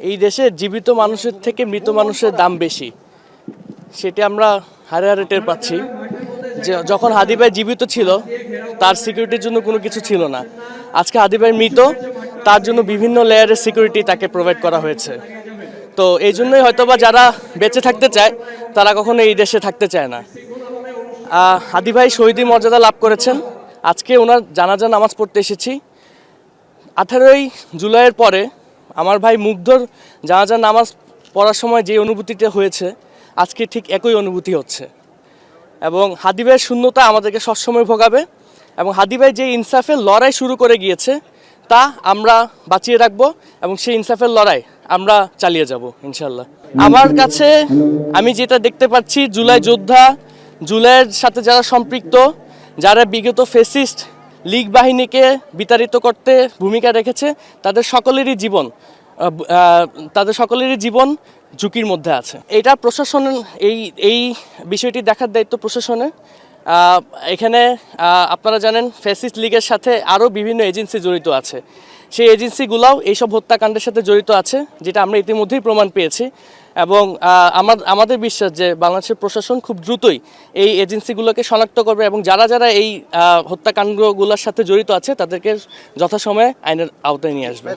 এই দেশে জীবিত মানুষের থেকে মৃত মানুষের দাম বেশি, সেটি আমরা হারে হারে টের পাচ্ছি। যে যখন হাদি ভাই জীবিত ছিল তার সিকিউরিটির জন্য কোনো কিছু ছিল না, আজকে হাদি ভাই মৃত, তার জন্য বিভিন্ন লেয়ারের সিকিউরিটি তাকে প্রোভাইড করা হয়েছে। তো এই জন্যই হয়তোবা যারা বেঁচে থাকতে চায় তারা কখনো এই দেশে থাকতে চায় না। হাদি ভাই শহীদি মর্যাদা লাভ করেছেন, আজকে ওনার জানাজা নামাজ পড়তে এসেছি। 18ই জুলাইয়ের পরে আমার ভাই মুগ্ধর জানাজা নামাজ পড়ার সময় যে অনুভূতিটা হয়েছে আজকে ঠিক একই অনুভূতি হচ্ছে। এবং হাদি ভাইয়ের শূন্যতা আমাদেরকে সবসময় ভোগাবে, এবং হাদি ভাই যে ইনসাফের লড়াই শুরু করে গিয়েছে তা আমরা বাঁচিয়ে রাখবো, এবং সেই ইনসাফের লড়াই আমরা চালিয়ে যাব ইনশাল্লাহ। আমার কাছে আমি যেটা দেখতে পাচ্ছি, জুলাই যোদ্ধা, জুলাইয়ের সাথে যারা সম্পৃক্ত, যারা বিগত ফেসিস্ট লীগ বাহিনীকে বিতাড়িত করতে ভূমিকা রেখেছে, তাদের সকলেরই জীবন ঝুঁকির মধ্যে আছে। এটা প্রশাসনের এই বিষয়টি দেখার দায়িত্ব প্রশাসনের। এখানে আপনারা জানেন ফ্যাসিস্ট লীগের সাথে আরও বিভিন্ন এজেন্সি জড়িত আছে, সেই এজেন্সিগুলোও এইসব হত্যাকাণ্ডের সাথে জড়িত আছে, যেটা আমরা ইতিমধ্যেই প্রমাণ পেয়েছি। এবং আমাদের বিশ্বাস যে বাংলাদেশের প্রশাসন খুব দ্রুতই এই এজেন্সিগুলোকে শনাক্ত করবে, এবং যারা যারা এই হত্যাকাণ্ডগুলোর সাথে জড়িত আছে তাদেরকে যথাসময়ে আইনের আওতায় নিয়ে আসবে।